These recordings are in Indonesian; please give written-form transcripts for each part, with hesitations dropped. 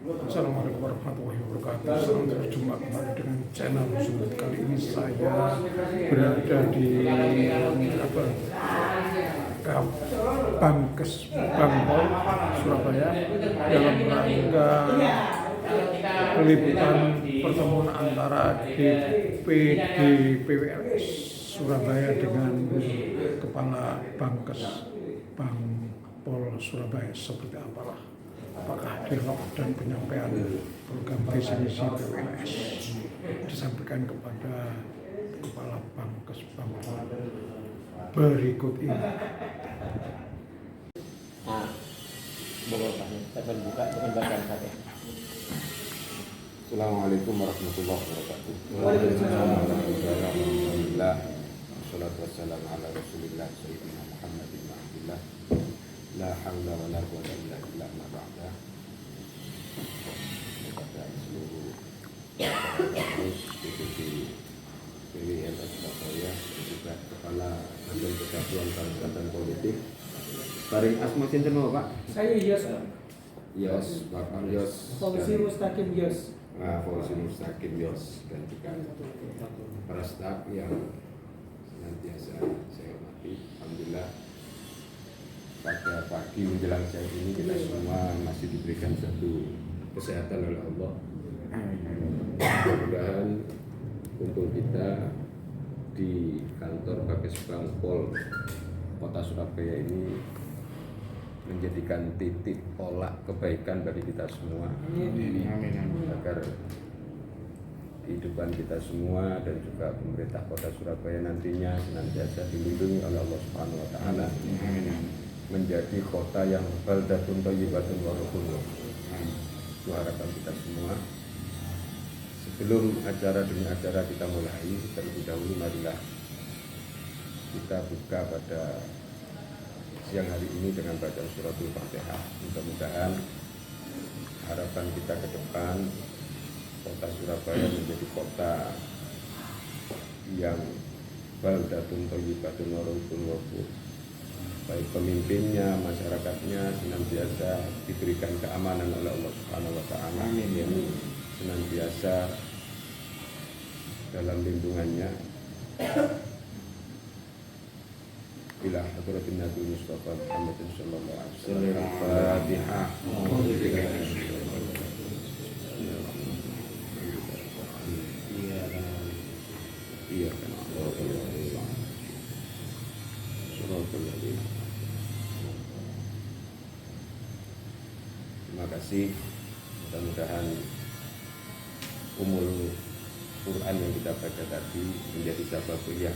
Assalamualaikum warahmatullahi wabarakatuh. Selamat berjumpa kembali dengan channel Sudut. Kali ini saya berada di Bangkes Bangpol Surabaya dalam rangka peliputan pertemuan antara DPD PWLS Surabaya dengan Kepala Bangkes Bangpol Surabaya. Seperti apalah, apakah dialog dan penyampaian program visi misi PWLS disampaikan kepada Kepala Bangkes Bangpol berikut ini. Saya buka dengan bacaan Fatihah. Assalamualaikum warahmatullahi wabarakatuh. Alhamdulillah. Wassalatu wassalamu ala Rasulillah sayyidina Muhammadin wa abdillah. La haula wa la quwwata illa billah ma ba'da. Kepada seluruh DPD PWLS Surabaya dan juga Kepala Badan Persatuan Bangsa Politik. Paring asma sinten Pak? Saya Yos, Yos, Bapak Yos. Polisi Mustaqim Yos. Polisi Mustaqim Yos dan juga para staf yang senantiasa saya hormati. Alhamdulillah pada pagi menjelang siang ini kita semua masih diberikan satu kesehatan oleh Allah. Mudah-mudahan kumpul kita di kantor Bangkes Bangpol Kota Surabaya ini menjadikan titik tolak kebaikan bagi kita semua. Amin. Agar kehidupan kita semua dan juga pemerintah Kota Surabaya nantinya senantiasa dilindungi oleh Allah Subhanahu wa taala. Menjadi kota yang baldatun thayyibatun wa rahmah. Itu harapan kita semua. Sebelum acara demi acara kita mulai, terlebih dahulu marilah kita buka pada siang hari ini dengan bacaan suratul Fatihah. Mudah-mudahan harapan kita ke depan Kota Surabaya menjadi kota yang baldatun thayyibatun wa rahmah. Baik pemimpinnya, masyarakatnya senantiasa diberikan keamanan oleh Allah Subhanahu wa taala. Amin. Senantiasa dalam lindungannya. Ila hadratin Nabi Mustafa Muhammad sallallahu alaihi wasallam. Fatihah. Iya kan. Terima kasih. Mudah-mudahan umul Quran yang kita baca tadi menjadi sabab yang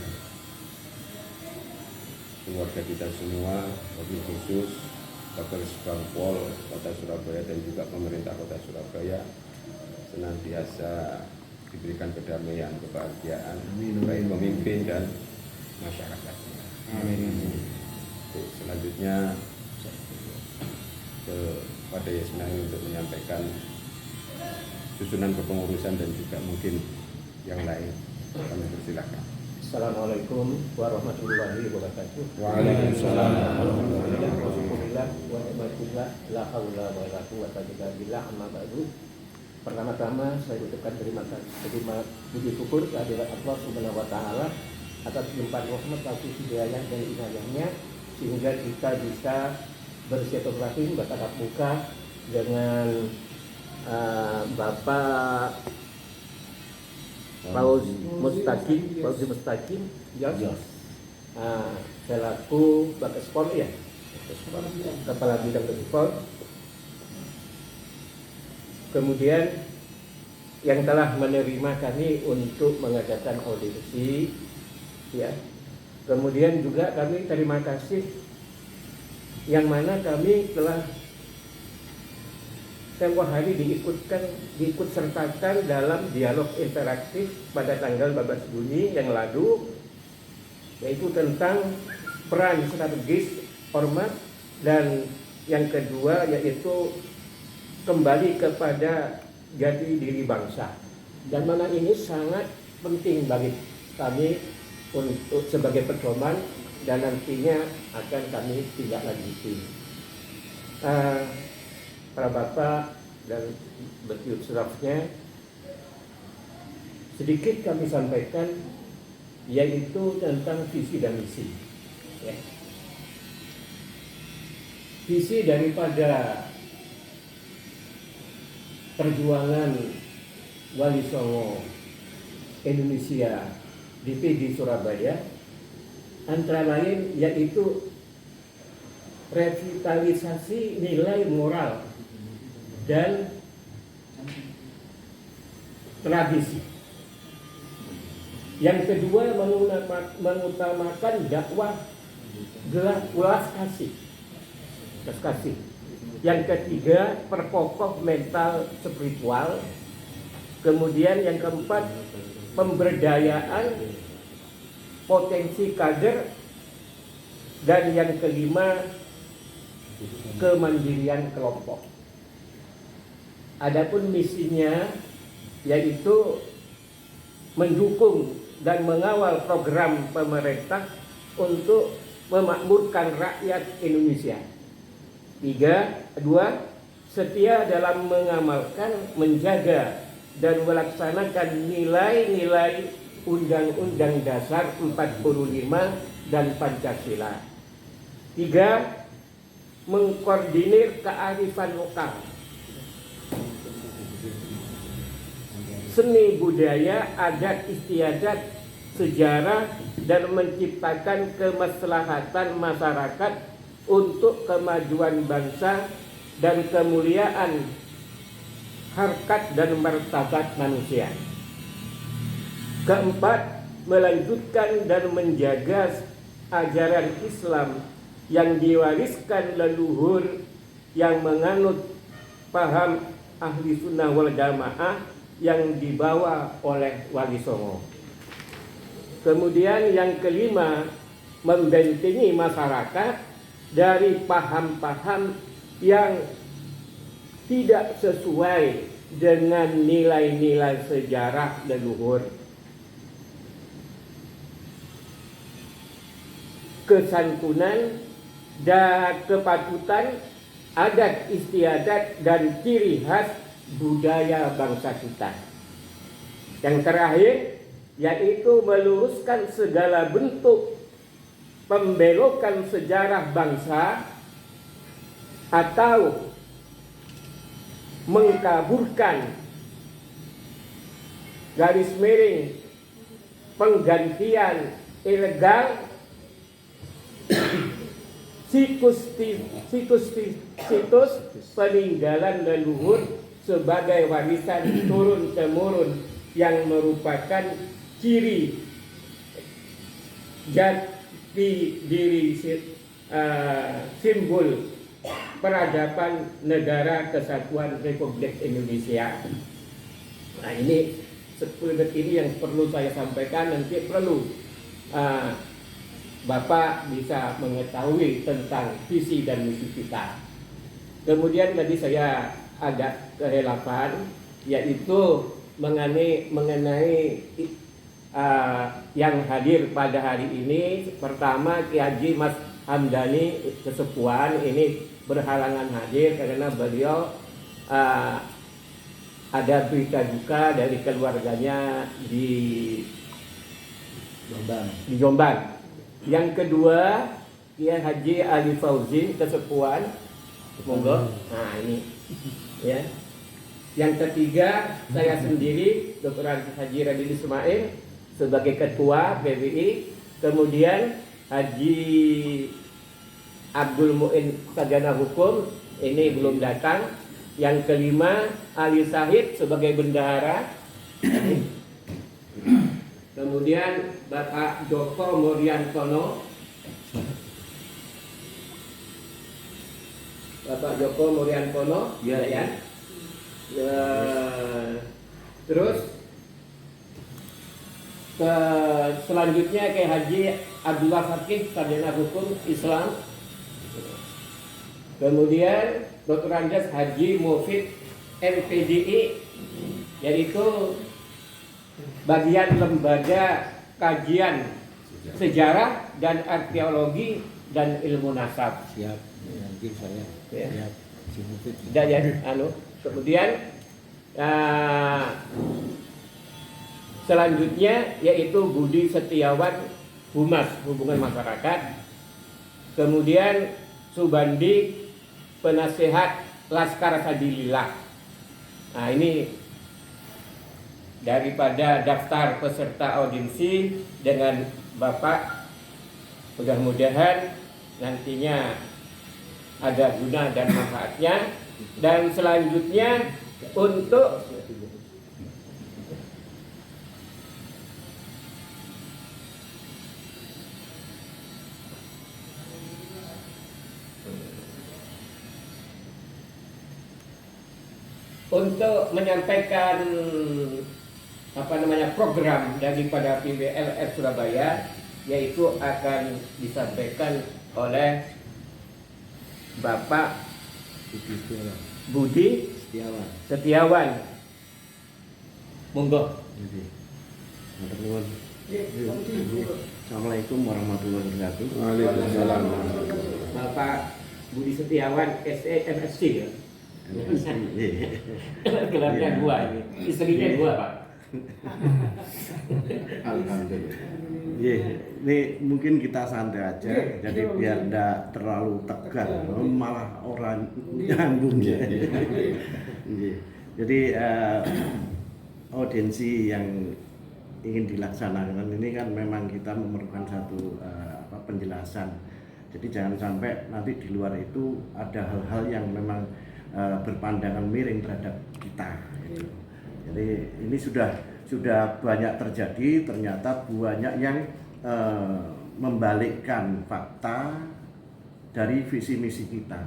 keluarga kita semua, wabil khusus Bangkes Bangpol Kota Surabaya dan juga pemerintah Kota Surabaya senantiasa diberikan kedamaian, kebahagiaan, baik pemimpin dan masyarakatnya. Amin. Selanjutnya kepada Yasmin untuk menyampaikan susunan kepengurusan dan juga mungkin yang lain. Kami persilakan. Assalamualaikum warahmatullahi wabarakatuh. Waalaikumsalam. Alhamdulillah wa ni'matillah la haula wa la quwwata illa billah amma ba'du. Pertama-tama saya ucapkan terima puji syukur kehadirat Allah Subhanahu wa taala atas limpahan rahmat, taufik, hidayah dan inayahnya sehingga kita bisa bersilaturahim bertatap muka dengan Bapak Polisi Mustaqim Yos, selaku Bangkes Pol ya, Kepala Bidang Pol. Kemudian yang telah menerima kami untuk mengadakan audiensi, ya. Kemudian juga kami terima kasih yang mana kami telah tempoh hari diikut sertakan dalam dialog interaktif pada tanggal 14 Juni yang lalu, yaitu tentang peran strategis ormas, dan yang kedua yaitu kembali kepada jati diri bangsa, dan mana ini sangat penting bagi kami untuk sebagai pedoman dan nantinya akan kami tindak lanjuti. Para bapak, dan bertiup-serapnya, sedikit kami sampaikan yaitu tentang visi dan misi. Ya. Visi daripada perjuangan Wali Songo Indonesia DPD Surabaya antara lain yaitu revitalisasi nilai moral dan tradisi. Yang kedua mengutamakan dakwah belas kasih. Yang ketiga perkokoh mental spiritual. Kemudian yang keempat pemberdayaan potensi kader, dan yang kelima kemandirian kelompok. Adapun misinya yaitu mendukung dan mengawal program pemerintah untuk memakmurkan rakyat Indonesia. Dua, setia dalam mengamalkan, menjaga, dan melaksanakan nilai-nilai Undang-Undang Dasar 45 dan Pancasila. 3, mengkoordinir kearifan lokal, seni budaya, adat istiadat, sejarah, dan menciptakan kemaslahatan masyarakat untuk kemajuan bangsa dan kemuliaan harkat dan martabat manusia. Keempat, melanjutkan dan menjaga ajaran Islam yang diwariskan leluhur yang menganut paham ahli sunnah wal jamaah yang dibawa oleh Wali Songo. Kemudian yang kelima, membentengi masyarakat dari paham-paham yang tidak sesuai dengan nilai-nilai sejarah leluhur. Kesantunan dan kepatutan, adat istiadat, dan ciri khas budaya bangsa kita. Yang terakhir yaitu meluruskan segala bentuk pembelokan sejarah bangsa atau mengkaburkan garis miring penggantian ilegal situs peninggalan leluhur sebagai warisan turun-temurun yang merupakan ciri jati diri simbol peradaban negara kesatuan Republik Indonesia. Nah, ini 10 detik ini yang perlu saya sampaikan. Nanti perlu Bapak bisa mengetahui tentang visi dan misi kita. Kemudian tadi saya ada kehilafan, yaitu mengenai yang hadir pada hari ini. Pertama, Ki Haji Mas Hamdani Kesepuan ini berhalangan hadir karena beliau ada berita duka dari keluarganya di Jombang. Yang kedua, Kiai Haji Ali Fauzi Kesepuan, monggo. Nah, ini ya. Yang ketiga, saya sendiri Dr. Haji Radin Ismail sebagai ketua PBI. Kemudian Haji Abdul Muin Sarjana Hukum ini belum datang. Yang kelima, Ali Sahid sebagai bendahara. Kemudian Bapak Joko Muriantono, ya. Terus selanjutnya Kiai Haji Abdullah Fakih Sarjana Hukum Islam. Kemudian Dr. Andes Haji Mufid MPDI, yaitu bagian lembaga kajian sejarah dan arkeologi dan ilmu nasab. Siap, nanti saya. Ya. Siap. Sudah ya, Kemudian selanjutnya yaitu Budi Setiawan, Humas Hubungan Masyarakat. Kemudian Subandi, Penasehat Laskar Sabilillah. Nah, ini daripada daftar peserta audiensi dengan Bapak, mudah-mudahan nantinya ada guna dan manfaatnya. Dan selanjutnya untuk menyampaikan program daripada PWLR Surabaya, yaitu akan disampaikan oleh Bapak Budi Setiawan. Monggo. Assalamualaikum warahmatullahi wabarakatuh. Waalaikumsalam. Bapak Budi Setiawan, SEMSC ya. Gelarnya gua ini, istrinya gua, Pak. Alhamdulillah. Ini mungkin kita santai aja, jadi biar tidak terlalu tegang, malah orang nyambung ya. Jadi audiensi yang ingin dilaksanakan ini kan memang kita memerlukan satu penjelasan. Jadi jangan sampai nanti di luar itu ada hal-hal yang memang berpandangan miring terhadap kita. Gitu. Jadi ini sudah banyak terjadi, ternyata banyak yang membalikkan fakta dari visi misi kita.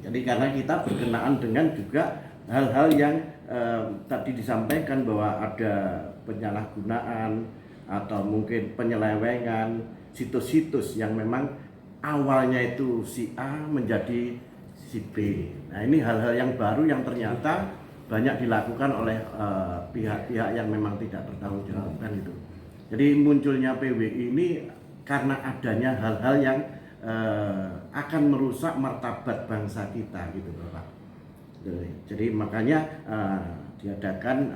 Jadi karena kita berkenaan dengan juga hal-hal yang tadi disampaikan bahwa ada penyalahgunaan atau mungkin penyelewengan situs-situs yang memang awalnya itu si A menjadi si B. Nah, ini hal-hal yang baru yang ternyata banyak dilakukan oleh pihak-pihak yang memang tidak bertanggung jawab kan itu. Jadi munculnya PWI ini karena adanya hal-hal yang akan merusak martabat bangsa kita gitu Bapak. Jadi makanya diadakan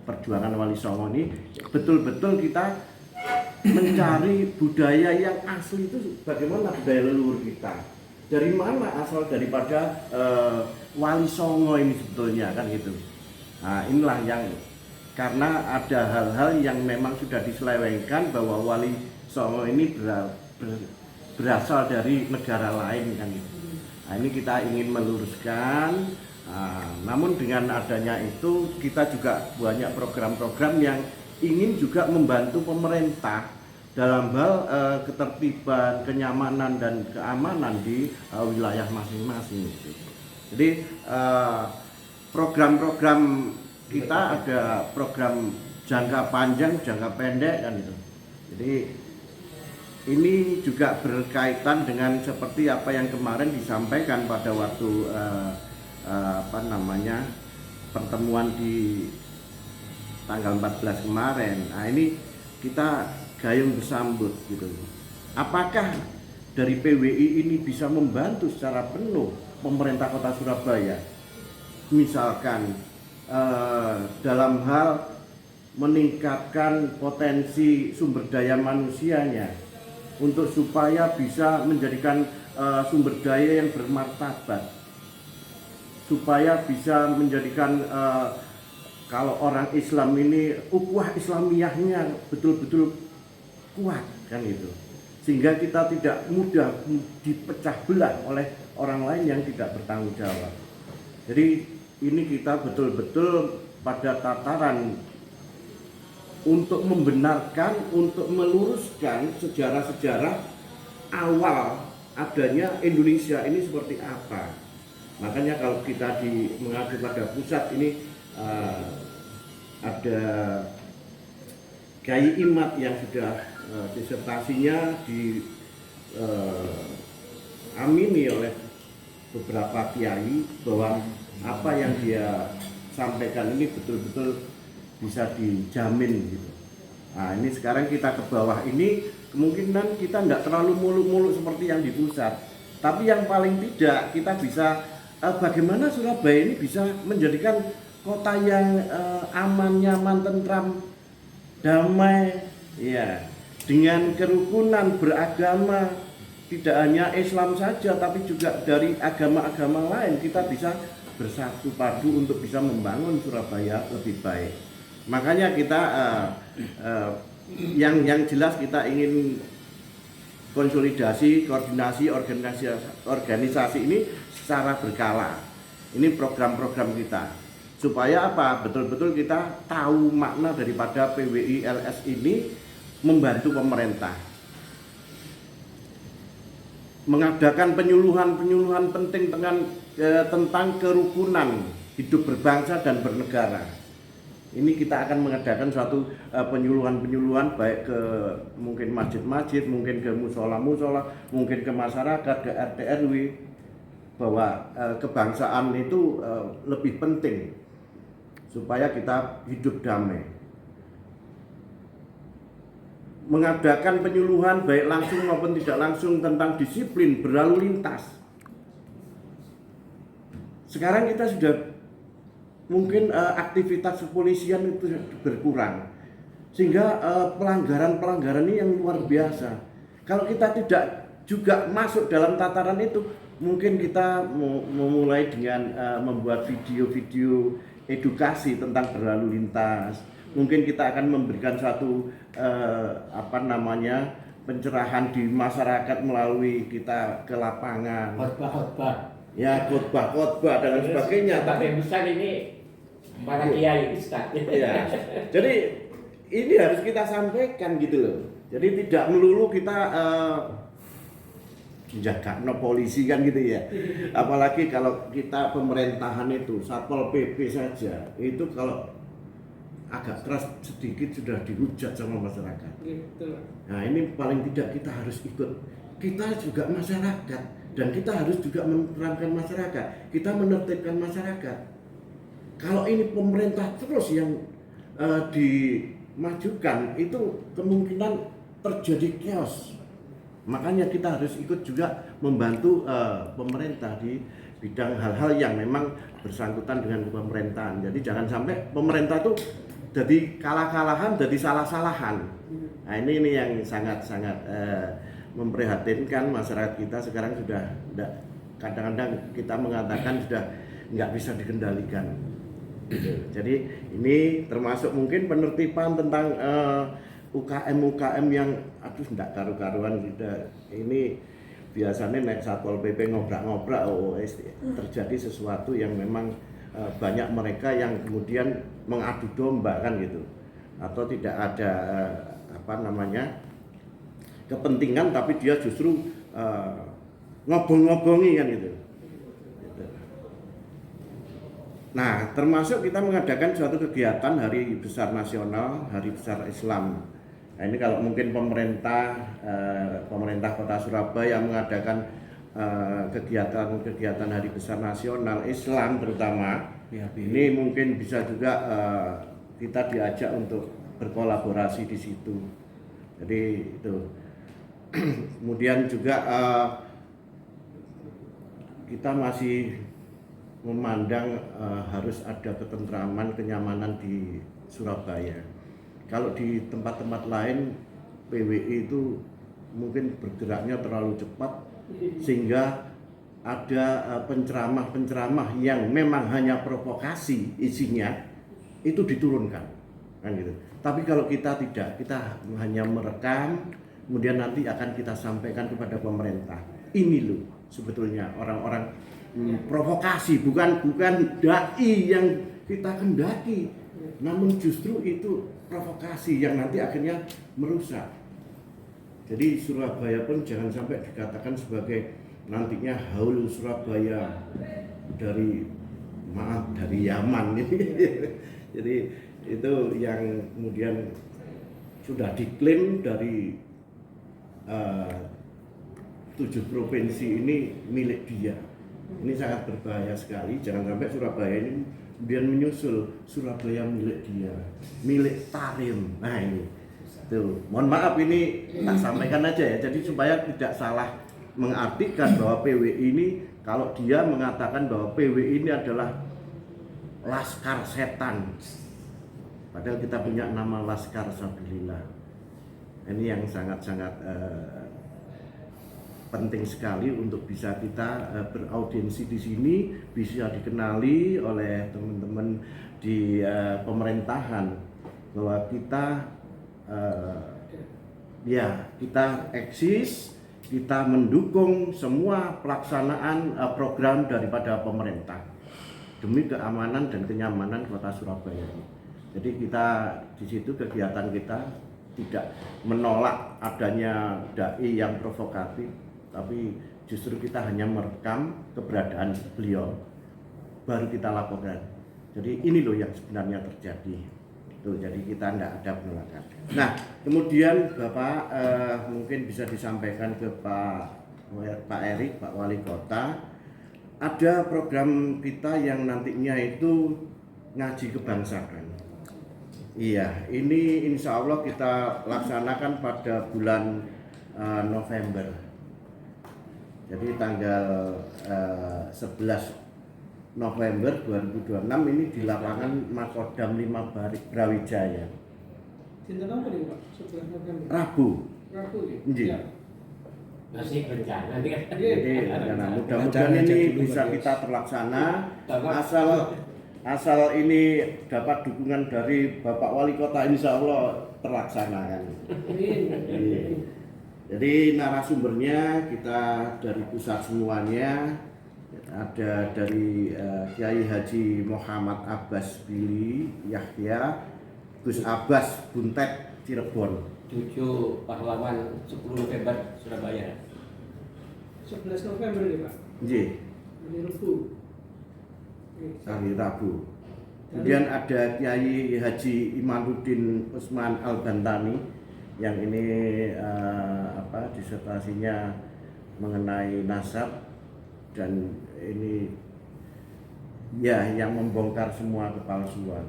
perjuangan Wali Songo ini betul-betul kita mencari budaya yang asli itu bagaimana budaya leluhur kita. Dari mana asal daripada Wali Songo ini sebetulnya kan gitu. Nah, inilah yang karena ada hal-hal yang memang sudah diselewengkan bahwa Wali Songo ini berasal dari negara lain kan gitu. Nah, ini kita ingin meluruskan. Namun dengan adanya itu kita juga banyak program-program yang ingin juga membantu pemerintah dalam hal ketertiban, kenyamanan dan keamanan di wilayah masing-masing. Jadi program-program kita ada program jangka panjang, jangka pendek kan itu. Jadi ini juga berkaitan dengan seperti apa yang kemarin disampaikan pada waktu pertemuan di tanggal 14 kemarin. Nah, ini kita gayung bersambut gitu. Apakah dari PWI ini bisa membantu secara penuh pemerintah Kota Surabaya? Misalkan dalam hal meningkatkan potensi sumber daya manusianya untuk supaya bisa menjadikan sumber daya yang bermartabat, supaya bisa menjadikan kalau orang Islam ini ukhuwah Islamiyahnya betul-betul kuat kan itu, sehingga kita tidak mudah dipecah belah oleh orang lain yang tidak bertanggung jawab. Jadi ini kita betul-betul pada tataran untuk membenarkan, untuk meluruskan sejarah-sejarah awal adanya Indonesia ini seperti apa. Makanya kalau kita mengacu pada pusat ini ada Kiai Imad yang sudah disertasinya diamini oleh beberapa kiai bahwa apa yang dia sampaikan ini betul-betul bisa dijamin gitu. Nah, ini sekarang kita ke bawah ini kemungkinan kita nggak terlalu muluk-muluk seperti yang di pusat, tapi yang paling tidak kita bisa bagaimana Surabaya ini bisa menjadikan kota yang aman, nyaman, tentram, damai, ya, dengan kerukunan beragama, tidak hanya Islam saja, tapi juga dari agama-agama lain kita bisa bersatu padu untuk bisa membangun Surabaya lebih baik. Makanya kita yang jelas kita ingin konsolidasi, koordinasi, organisasi ini secara berkala. Ini program-program kita. Supaya apa? Betul-betul kita tahu makna daripada PWI-LS ini membantu pemerintah. Mengadakan penyuluhan penting tentang kerukunan hidup berbangsa dan bernegara. Ini kita akan mengadakan suatu penyuluhan baik ke mungkin masjid-masjid, mungkin ke musola-musola, mungkin ke masyarakat, ke RT RW, bahwa kebangsaan itu lebih penting supaya kita hidup damai. Mengadakan penyuluhan baik langsung maupun tidak langsung tentang disiplin berlalu lintas. Sekarang kita sudah mungkin aktivitas kepolisian itu berkurang, sehingga pelanggaran ini yang luar biasa. Kalau kita tidak juga masuk dalam tataran itu, mungkin kita memulai dengan membuat video-video edukasi tentang berlalu lintas. Mungkin kita akan memberikan satu pencerahan di masyarakat melalui kita ke lapangan, khotbah ya, khotbah dan sebagainya. Tapi besar ini para kiai Ustaz. Ya. Jadi ini harus kita sampaikan gitu loh. Jadi tidak melulu kita menjaga polisi kan gitu ya. Apalagi kalau kita pemerintahan itu Satpol PP saja itu kalau agak keras sedikit sudah dihujat sama masyarakat. Gitu. Nah ini paling tidak kita harus ikut. Kita juga masyarakat dan kita harus juga menerangkan masyarakat. Kita menertibkan masyarakat. Kalau ini pemerintah terus yang dimajukan, itu kemungkinan terjadi chaos. Makanya kita harus ikut juga membantu pemerintah di bidang hal-hal yang memang bersangkutan dengan pemerintahan. Jadi jangan sampai pemerintah tuh jadi kalah-kalahan, jadi salah-salahan. Nah ini yang sangat-sangat memprihatinkan masyarakat kita sekarang sudah kadang-kadang kita mengatakan sudah nggak bisa dikendalikan. Jadi ini termasuk mungkin penertiban tentang UKM yang enggak karu-karuan gitu. Ini biasanya naik Satpol PP ngobrak-ngobrak, terjadi sesuatu yang memang banyak mereka yang kemudian mengadu domba kan gitu. Atau tidak ada kepentingan tapi dia justru ngobong-ngobongi kan gitu. Nah, termasuk kita mengadakan suatu kegiatan Hari Besar Nasional, Hari Besar Islam. Nah, ini kalau mungkin pemerintah Kota Surabaya mengadakan kegiatan Hari Besar Nasional Islam terutama, ini mungkin bisa juga kita diajak untuk berkolaborasi di situ. Jadi itu. Kemudian juga kita masih memandang harus ada ketentraman, kenyamanan di Surabaya. Kalau di tempat-tempat lain PWI itu mungkin bergeraknya terlalu cepat sehingga ada penceramah yang memang hanya provokasi isinya itu diturunkan kan gitu. Tapi kalau kita tidak, kita hanya merekam kemudian nanti akan kita sampaikan kepada pemerintah. Ini loh sebetulnya orang-orang provokasi, bukan dai yang kita kendaki, namun justru itu provokasi yang nanti akhirnya merusak. Jadi Surabaya pun jangan sampai dikatakan sebagai nantinya haul Surabaya dari Yaman. Jadi itu yang kemudian sudah diklaim dari 7 provinsi ini milik dia. Ini sangat berbahaya sekali. Jangan sampai Surabaya ini kemudian menyusul Surabaya milik dia, milik Tarim. Nah ini, tuh. Mohon maaf ini tak sampaikan aja ya. Jadi supaya tidak salah mengartikan bahwa PWI ini Kalau dia mengatakan bahwa PWI ini adalah laskar setan, padahal kita punya nama Laskar Sabilillah. Ini yang sangat-sangat penting sekali untuk bisa kita beraudiensi di sini, bisa dikenali oleh teman-teman di pemerintahan bahwa kita kita eksis, kita mendukung semua pelaksanaan program daripada pemerintah demi keamanan dan kenyamanan kota Surabaya ini. Jadi kita di situ kegiatan kita tidak menolak adanya dai yang provokatif, tapi justru kita hanya merekam keberadaan beliau, baru kita laporkan. Jadi ini loh yang sebenarnya terjadi. Tuh, jadi kita tidak ada penolakan. Nah, kemudian Bapak mungkin bisa disampaikan ke Pak Erik, Pak Wali Kota, ada program kita yang nantinya itu ngaji kebangsaan. Iya, ini insya Allah kita laksanakan pada bulan November. Jadi tanggal 11 November 2026 ini di lapangan Makodam 5 Brawijaya. Dinten apa nih Pak? 11 November. Rabu. Rabu ya? Iya. Iya. Masih rencana nih kan. Jadi mudah-mudahan ini bisa kita terlaksana asal ini dapat dukungan dari Bapak Wali Kota, insya Allah terlaksana kan. Iya. Jadi narasumbernya kita dari pusat semuanya. Ada dari Kiai Haji Muhammad Abbas Billy Yahya, Gus Abbas Buntet Cirebon, Cucu pahlawan 10 November Surabaya. 11 November nih Pak. Iya, Hari Rabu. hari Rabu. Kemudian ada Kiai Haji Imanuddin Usman Al-Bantani yang ini disertasinya mengenai nasab, dan ini yang membongkar semua kepalsuan.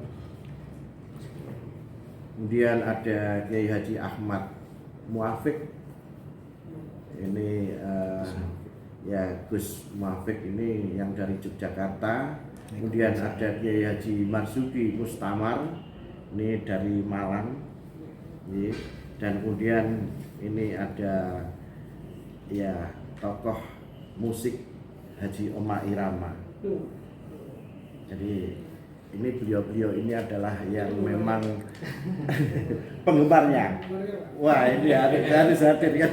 Kemudian ada Kiai Haji Ahmad Muafiq, ini Gus Muafiq ini yang dari Yogyakarta. Kemudian ada Kiai Haji Marzuki Mustamar, ini dari Malang. Dan kemudian ini ada tokoh musik Haji Oma Irama. Jadi ini beliau ini adalah yang memang penggemarnya. Wah, ini harus hadir kan.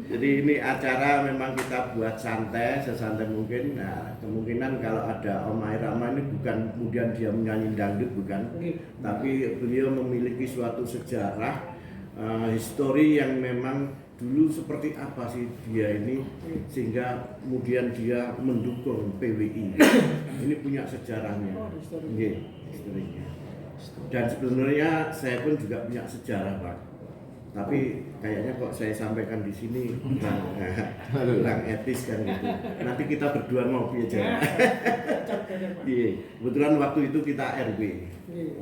Jadi ini acara memang kita buat santai, sesantai mungkin. Nah, kemungkinan kalau ada Oma Irama ini bukan kemudian dia menyanyi dangdut, bukan. Tapi beliau memiliki suatu sejarah, histori yang memang dulu seperti apa sih dia ini sehingga kemudian dia mendukung PWI. Ini punya sejarahnya. Historinya. Dan sebenarnya saya pun juga punya sejarah, Pak. Tapi kayaknya kok saya sampaikan di sini kurang etis kan gitu. Nanti kita berdua ngopi aja. Iya, kebetulan waktu itu kita RW.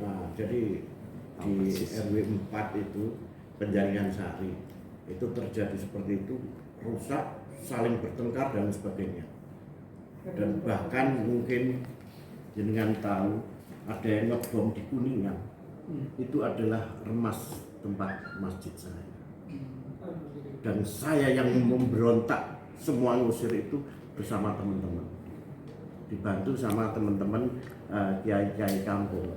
Nah, jadi di RW 4 itu Penjaringan Sari itu terjadi seperti itu, rusak, saling bertengkar dan sebagainya. Dan bahkan mungkin jenengan tahu ada yang ngebom di Kuningan. Itu adalah remas tempat masjid saya. Dan saya yang memberontak semua ngusir itu bersama teman-teman. Dibantu sama teman-teman kiai-kiai kampung.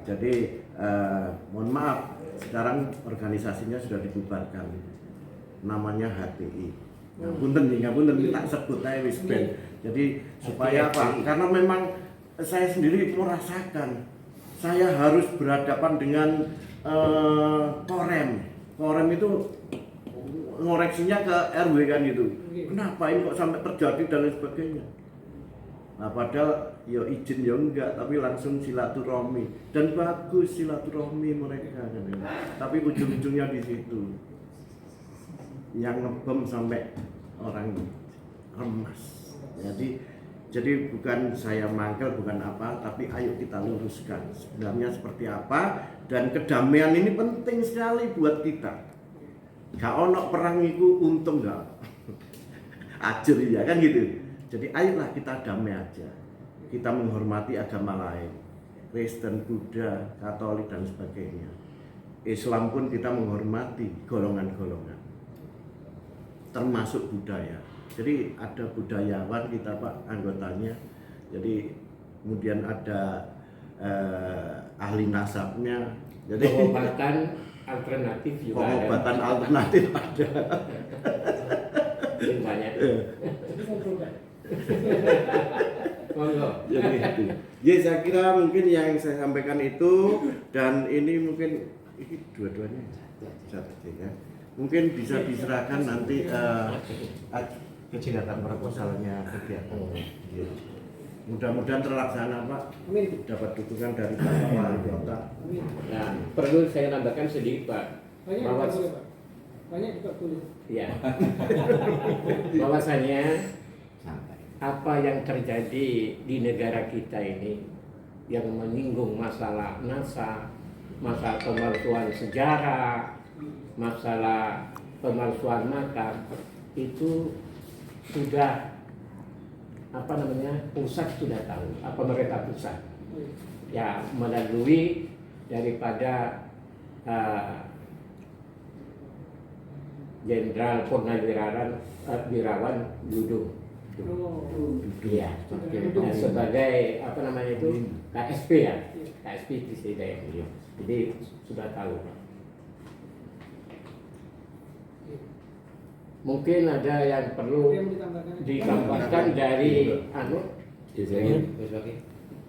Jadi mohon maaf, sekarang organisasinya sudah dibubarkan, namanya HTI. Ngapunten tak sebut aja wis ben. Jadi supaya apa? Karena memang saya sendiri merasakan saya harus berhadapan dengan korem itu ngoreksinya ke RW kan gitu. Kenapa ini kok sampai terjadi dan lain sebagainya. Nah, padahal ya izin ya enggak, tapi langsung silaturahmi, dan bagus silaturahmi mereka kan. Tapi ujung-ujungnya di situ yang ngebom sampai orang remas. Jadi Jadi bukan saya mangkel, bukan apa, tapi ayo kita luruskan sebenarnya seperti apa. Dan kedamaian ini penting sekali buat kita. Gak ono perang itu untung gak ajur ya kan gitu. Jadi ayolah kita damai aja. Kita menghormati agama lain, Kristen, Buddha, Katolik dan sebagainya. Islam pun kita menghormati golongan-golongan, termasuk budaya. Jadi ada budayawan kita Pak anggotanya. Jadi kemudian ada ahli nasabnya. Jadi Pengobatan alternatif juga pengobatan ada. alternatif ada. Mungkin banyak. Monggo. Jadi itu. Ya saya kira mungkin yang saya sampaikan itu, dan ini mungkin ini dua-duanya satu aja ya. Mungkin bisa diserahkan nanti kegiatan proposalnya kegiatan. Ya. Mudah-mudahan terlaksana Pak. Amin. Dapat dukungan dari Bapak Wali Kota. Amin. Nah, perlu saya tambahkan sedikit Pak. Banyak Bahwa juga boleh Pak. Banyak juga boleh. ya, bahwasanya apa yang terjadi di negara kita ini yang menyinggung masalah NASA, masalah pemalsuan sejarah, masalah pemalsuan makam, itu sudah pusat sudah tahu, pemerintah pusat ya melalui daripada Jenderal Purnawirawan Dudung. Iya, dan sebagai KSP ya, KSP Presiden. Jadi sudah tahu. Mungkin ada yang perlu Yang ditambahkan. ditambahkan dari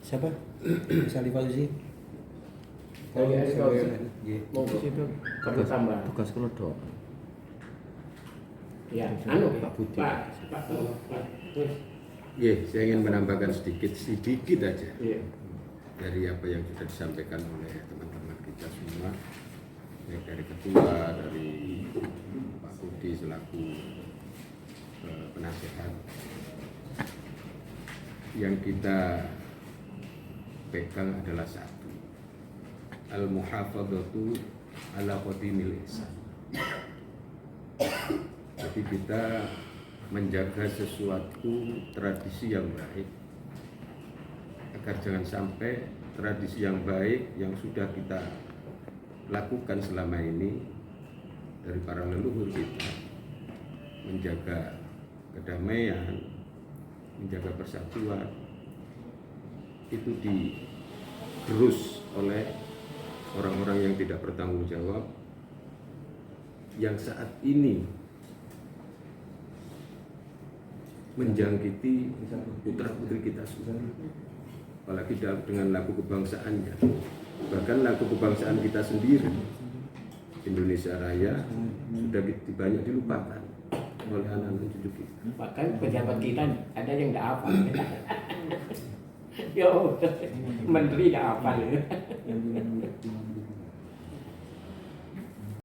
Siapa? Salih Fauzi. dari mungkin itu perlu tambah. Tugas kelodok. Ya, Pak Budi. Pak. Ya, saya ingin menambahkan sedikit aja Iya. dari apa yang sudah disampaikan oleh teman-teman kita semua, baik dari ketua, dari Pak Budi selaku penasehat. Yang kita pegang adalah satu, al-muhafadzatu ala qadimil ihsan. Jadi kita menjaga sesuatu tradisi yang baik agar jangan sampai tradisi yang baik yang sudah kita lakukan selama ini dari para leluhur kita, menjaga kedamaian, menjaga persatuan, itu digerus oleh orang-orang yang tidak bertanggung jawab yang saat ini menjangkiti putra-putri kita semua, apalagi dengan lagu kebangsaannya. Bahkan lagu kebangsaan kita sendiri, Indonesia Raya, sudah banyak dilupakan oleh anak-anak cucu kita. Bahkan pejabat kita ada yang tidak hafal. Yo, menteri tidak hafal.